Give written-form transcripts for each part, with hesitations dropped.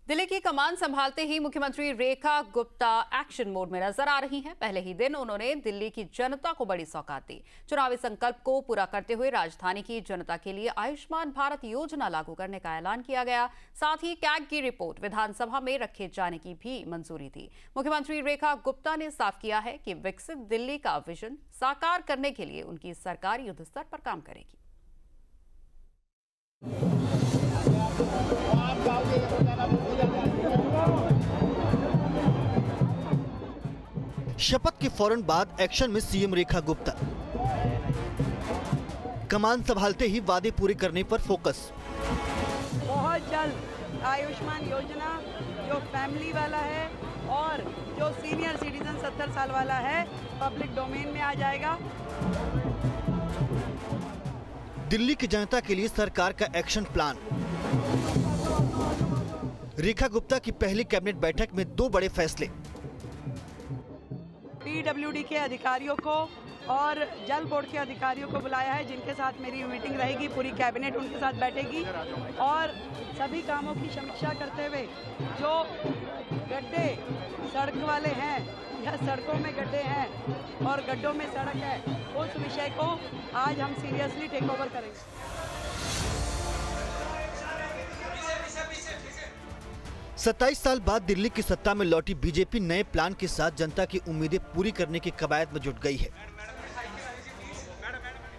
दिल्ली की कमान संभालते ही मुख्यमंत्री रेखा गुप्ता एक्शन मोड में नजर आ रही हैं। पहले ही दिन उन्होंने दिल्ली की जनता को बड़ी सौगात दी। चुनावी संकल्प को पूरा करते हुए राजधानी की जनता के लिए आयुष्मान भारत योजना लागू करने का ऐलान किया गया। साथ ही कैग की रिपोर्ट विधानसभा में रखे जाने की भी मंजूरी दी। मुख्यमंत्री रेखा गुप्ता ने साफ किया है कि विकसित दिल्ली का विजन साकार करने के लिए उनकी सरकार युद्ध स्तर पर काम करेगी। शपथ के फौरन बाद एक्शन में सीएम रेखा गुप्ता। कमान संभालते ही वादे पूरे करने पर फोकस। बहुत जल्द आयुष्मान योजना जो फैमिली वाला है और जो सीनियर सिटीजन 70 साल वाला है पब्लिक डोमेन में आ जाएगा। दिल्ली की जनता के लिए सरकार का एक्शन प्लान। रेखा गुप्ता की पहली कैबिनेट बैठक में 2 बड़े फैसले। पीडब्ल्यूडी के अधिकारियों को और जल बोर्ड के अधिकारियों को बुलाया है, जिनके साथ मेरी मीटिंग रहेगी। पूरी कैबिनेट उनके साथ बैठेगी और सभी कामों की समीक्षा करते हुए जो गड्ढे सड़क वाले हैं या सड़कों में गड्ढे हैं और गड्ढों में सड़क है, उस विषय को आज हम सीरियसली टेक ओवर करेंगे। सत्ताईस साल बाद दिल्ली की सत्ता में लौटी बीजेपी नए प्लान के साथ जनता की उम्मीदें पूरी करने की कवायद में जुट गई है।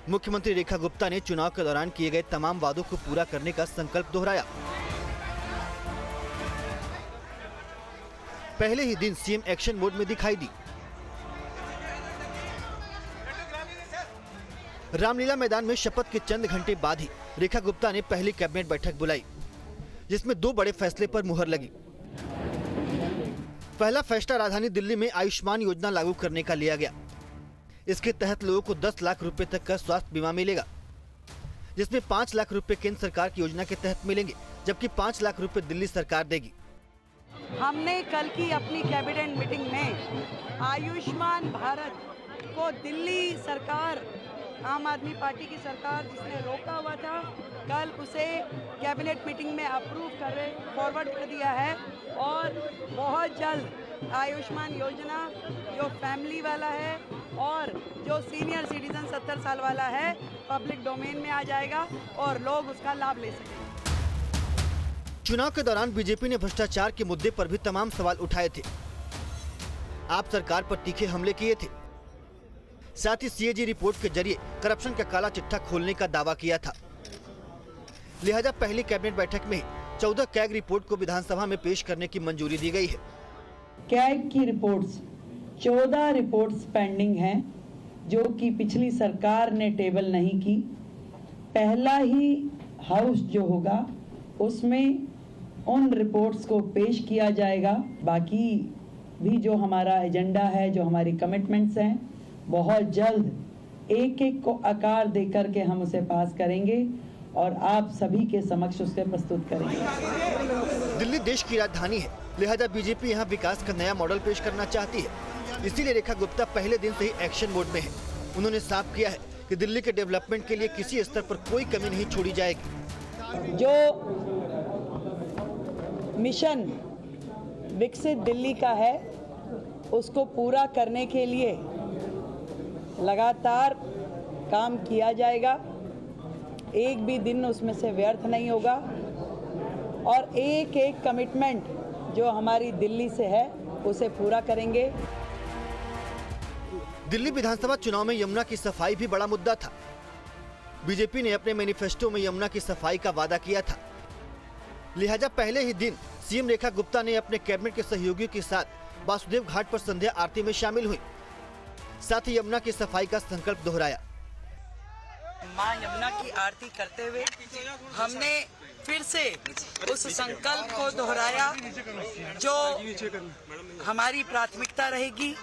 मुख्यमंत्री रेखा गुप्ता ने चुनाव के दौरान किए गए तमाम वादों को पूरा करने का संकल्प दोहराया। पहले ही दिन सीएम एक्शन मोड में दिखाई दी। रामलीला मैदान में शपथ के चंद घंटे बाद ही रेखा गुप्ता ने पहली कैबिनेट बैठक बुलाई, जिसमें 2 बड़े फैसले पर मुहर लगी। पहला फैसला राजधानी दिल्ली में आयुष्मान योजना लागू करने का लिया गया। इसके तहत लोगों को 10 लाख रुपए तक का स्वास्थ्य बीमा मिलेगा, जिसमें 5 लाख रुपए केंद्र सरकार की योजना के तहत मिलेंगे, जबकि 5 लाख रुपए दिल्ली सरकार देगी। हमने कल की अपनी कैबिनेट मीटिंग में आयुष्मान भारत को दिल्ली सरकार, आम आदमी पार्टी की सरकार जिसने रोका हुआ था, कल उसे कैबिनेट मीटिंग में अप्रूव फॉरवर्ड कर दिया है और बहुत जल्द आयुष्मान योजना जो फैमिली वाला है और जो सीनियर सिटीजन 70 साल वाला है पब्लिक डोमेन में आ जाएगा और लोग उसका लाभ ले सकेंगे। चुनाव के दौरान बीजेपी ने भ्रष्टाचार के मुद्दे पर भी तमाम सवाल उठाए थे। आप सरकार पर तीखे हमले किए थे। साथ ही सीएजी रिपोर्ट के जरिए करप्शन का काला चिट्ठा खोलने का दावा किया था। लिहाजा पहली कैबिनेट बैठक में 14 कैग रिपोर्ट को विधानसभा में पेश करने की मंजूरी दी गई है। कैग की रिपोर्ट्स 14 रिपोर्ट्स पेंडिंग हैं, जो कि पिछली सरकार ने टेबल नहीं की। पहला ही हाउस जो होगा उसमें उन रिपोर्ट्स को पेश किया जाएगा। बाकी भी जो हमारा एजेंडा है, जो हमारी कमिटमेंट्स हैं, बहुत जल्द एक एक को आकार देकर के हम उसे पास करेंगे और आप सभी के समक्ष उसे प्रस्तुत करेंगे। दिल्ली देश की राजधानी है, लिहाजा बीजेपी यहाँ विकास का नया मॉडल पेश करना चाहती है। इसीलिए रेखा गुप्ता पहले दिन से ही एक्शन मोड में है। उन्होंने साफ किया है कि दिल्ली के डेवलपमेंट के लिए किसी स्तर पर कोई कमी नहीं छोड़ी जाएगी। जो मिशन विकसित दिल्ली का है, उसको पूरा करने के लिए लगातार काम किया जाएगा। एक भी दिन उसमें से व्यर्थ नहीं होगा और एक एक कमिटमेंट जो हमारी दिल्ली से है उसे पूरा करेंगे। दिल्ली विधानसभा चुनाव में यमुना की सफाई भी बड़ा मुद्दा था। बीजेपी ने अपने मैनिफेस्टो में यमुना की सफाई का वादा किया था। लिहाजा पहले ही दिन सीएम रेखा गुप्ता ने अपने कैबिनेट के सहयोगियों के साथ वासुदेव घाट पर संध्या आरती में शामिल हुई। साथ ही यमुना की सफाई का संकल्प दोहराया। मां यमुना की आरती करते हुए हमने फिर से उस संकल्प को दोहराया जो हमारी प्राथमिकता रहेगी।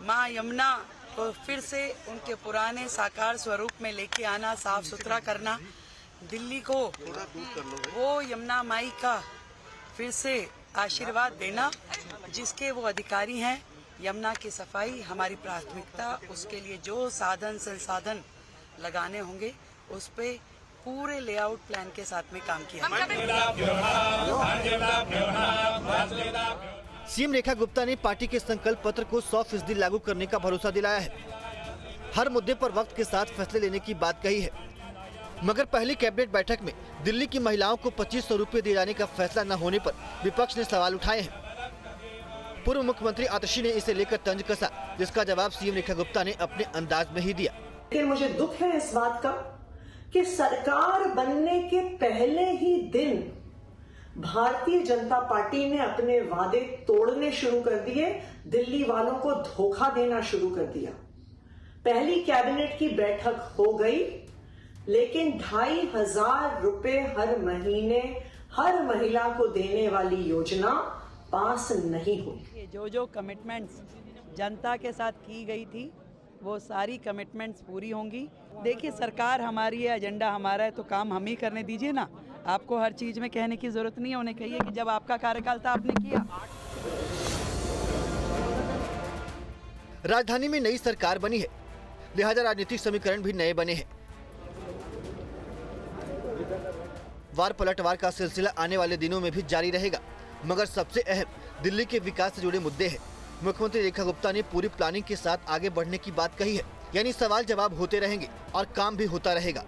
मां यमुना को फिर से उनके पुराने साकार स्वरूप में लेके आना, साफ सुथरा करना, दिल्ली को वो यमुना माई का फिर से आशीर्वाद देना, जिसके वो अधिकारी हैं। यमुना की सफाई हमारी प्राथमिकता, उसके लिए जो साधन संसाधन लगाने होंगे उस पे पूरे लेआउट प्लान के साथ में काम किया। सीएम रेखा गुप्ता ने पार्टी के संकल्प पत्र को 100% लागू करने का भरोसा दिलाया है। हर मुद्दे पर वक्त के साथ फैसले लेने की बात कही है, मगर पहली कैबिनेट बैठक में दिल्ली की महिलाओं को 2500 रुपए दिए जाने का फैसला न होने पर विपक्ष ने सवाल उठाए हैं। पूर्व मुख्यमंत्री आतिशी ने इसे लेकर तंज कसा, जिसका जवाब सीएम रेखा गुप्ता ने अपने अंदाज में ही दिया। लेकिन मुझे दुख है इस बात का कि सरकार बनने के पहले ही दिन भारतीय जनता पार्टी ने अपने वादे तोड़ने शुरू कर दिए, दिल्ली वालों को धोखा देना शुरू कर दिया। पहली कैबिनेट की बैठक हो गई, लेकिन 2500 रुपए हर महीने हर महिला को देने वाली योजना पास नहीं हुई। जो कमिटमेंट्स जनता के साथ की गई थी वो सारी कमिटमेंट्स पूरी होंगी। देखिए, सरकार हमारी है, एजेंडा हमारा है, तो काम हम ही करने दीजिए ना। आपको हर चीज में कहने की जरूरत नहीं है। उन्हें कहिए कि जब आपका कार्यकाल था आपने किया। राजधानी में नई सरकार बनी है, लिहाजा राजनीतिक समीकरण भी नए बने हैं। वार पलटवार का सिलसिला आने वाले दिनों में भी जारी रहेगा, मगर सबसे अहम दिल्ली के विकास से जुड़े मुद्दे हैं। मुख्यमंत्री रेखा गुप्ता ने पूरी प्लानिंग के साथ आगे बढ़ने की बात कही है, यानी सवाल जवाब होते रहेंगे और काम भी होता रहेगा।